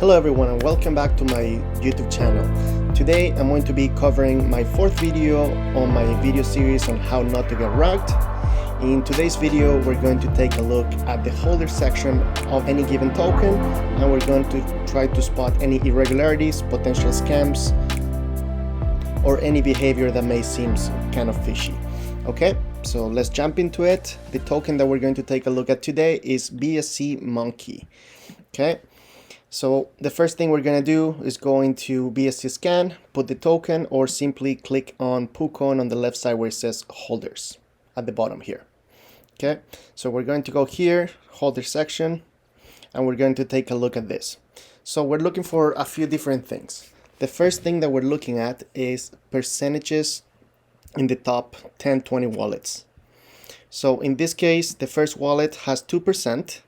Hello everyone and welcome back to my YouTube channel. Today I'm going to be covering my fourth video on my video series on how not to get rugged. In today's video we're going to take a look at the holder section of any given token, and we're going to try to spot any irregularities, potential scams, or any behavior that may seem kind of fishy. Okay, so let's jump into it. The token that we're going to take a look at today is BSC Monkey. Okay. So the first thing we're going to do is go into BSC scan, put the token, or simply click on PooCoin on the left side where it says holders at the bottom here. Okay, so we're going to go here, holder section, and we're going to take a look at this. So we're looking for a few different things. The first thing that we're looking at is percentages in the top 10-20 wallets. So in this case, the first wallet has 2%.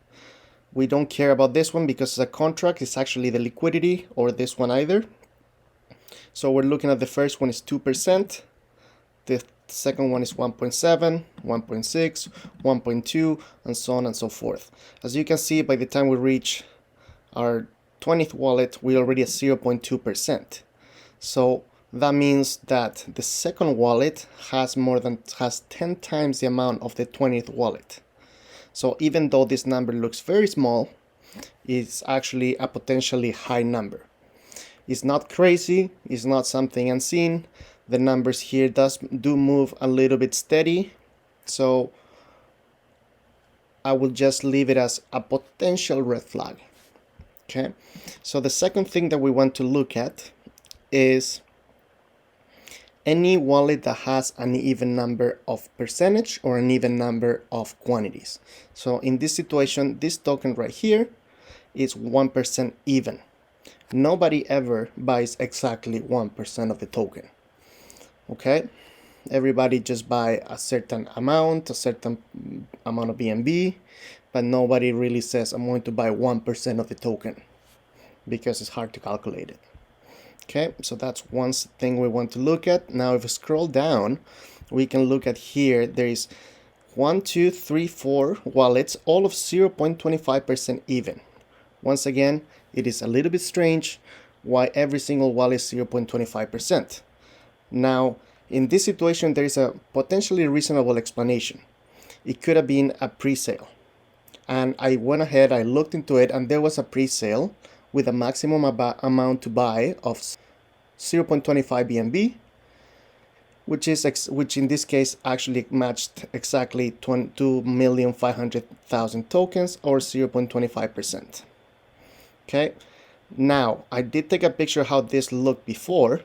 We don't care about this one because it's a contract. It's actually the liquidity, or this one either. So we're looking at the first one is 2%. The second one is 1.7, 1.6, 1.2, and so on and so forth. As you can see, by the time we reach our 20th wallet, we're already at 0.2%. So that means that the second wallet has 10 times the amount of the 20th wallet. So even though this number looks very small, it's actually a potentially high number. It's not crazy, it's not something unseen. The numbers here do move a little bit steady. So I will just leave it as a potential red flag. Okay, so the second thing that we want to look at is any wallet that has an even number of percentage or an even number of quantities. So in this situation, this token right here is 1% even. Nobody ever buys exactly 1% of the token. Okay, everybody just buy a certain amount of BNB, but nobody really says I'm going to buy 1% of the token because it's hard to calculate it. Okay, so that's one thing we want to look at. Now if we scroll down, we can look at here. There is 1, 2, 3, 4 wallets, all of 0.25% even. Once again, it is a little bit strange why every single wallet is 0.25%. Now, in this situation, there is a potentially reasonable explanation. It could have been a pre-sale. And I went ahead, I looked into it, and there was a pre-sale with a maximum amount to buy of 0.25 BNB, which in this case actually matched exactly 2,500,000 tokens, or 0.25%. Okay, now I did take a picture how this looked before,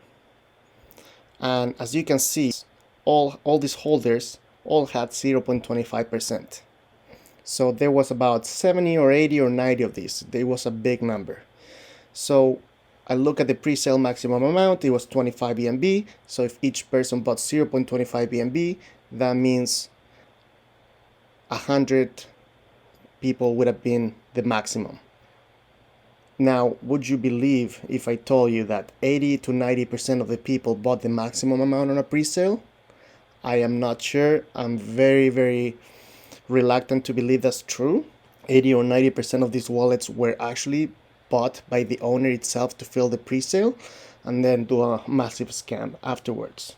and as you can see, all these holders all had 0.25%. So there was about 70 or 80 or 90 of these. There was a big number. So I look at the pre-sale maximum amount, it was 25 BNB. So if each person bought 0.25 BNB, that means 100 people would have been the maximum. Now, would you believe if I told you that 80 to 90% of the people bought the maximum amount on a pre-sale? I am not sure. I'm very, very reluctant to believe that's true. 80 or 90% of these wallets were actually bought by the owner itself to fill the pre-sale and then do a massive scam afterwards.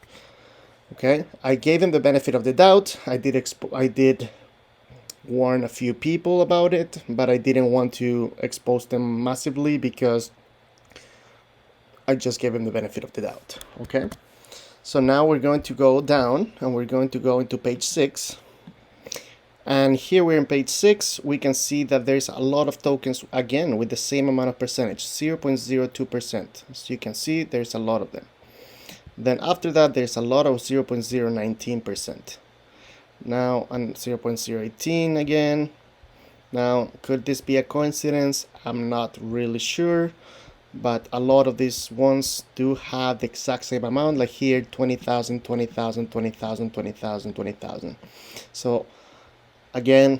Okay, I gave him the benefit of the doubt. I did warn a few people about it, but I didn't want to expose them massively because I just gave him the benefit of the doubt. Okay, so now we're going to go down and we're going to go into page 6. And here we're in page 6, we can see that there's a lot of tokens, again, with the same amount of percentage, 0.02%. As you can see, there's a lot of them. Then after that, there's a lot of 0.019%. Now, and 0.018 again. Now, could this be a coincidence? I'm not really sure. But a lot of these ones do have the exact same amount, like here, 20,000, 20,000, 20,000, 20,000, 20,000. So, again,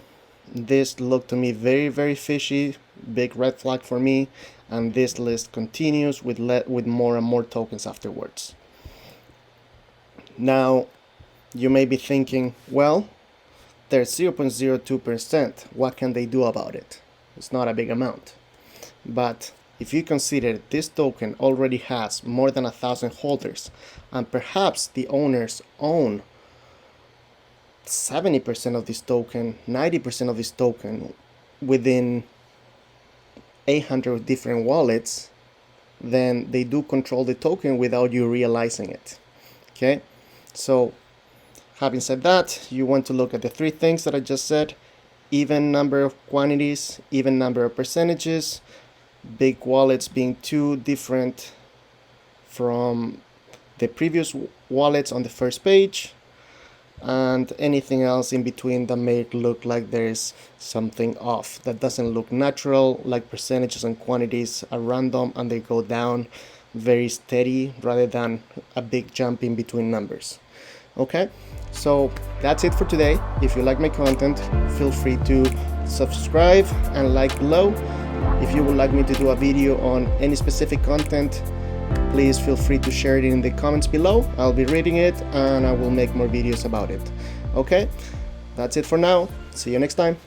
this looked to me very, very fishy, big red flag for me, and this list continues with more and more tokens afterwards. Now, you may be thinking, well, there's 0.02%. What can they do about it? It's not a big amount. But if you consider this token already has more than 1,000 holders, and perhaps the owners own 70% of this token, 90% of this token within 800 different wallets, then they do control the token without you realizing it. Okay, so having said that, you want to look at the three things that I just said: even number of quantities, even number of percentages, big wallets being too different from the previous wallets on the first page, and anything else in between that may look like there's something off, that doesn't look natural, like percentages and quantities are random and they go down very steady rather than a big jump in between numbers. Okay, so that's it for today. If you like my content, feel free to subscribe and like below. If you would like me to do a video on any specific content, please feel free to share it in the comments below. I'll be reading it and I will make more videos about it. Okay, that's it for now. See you next time.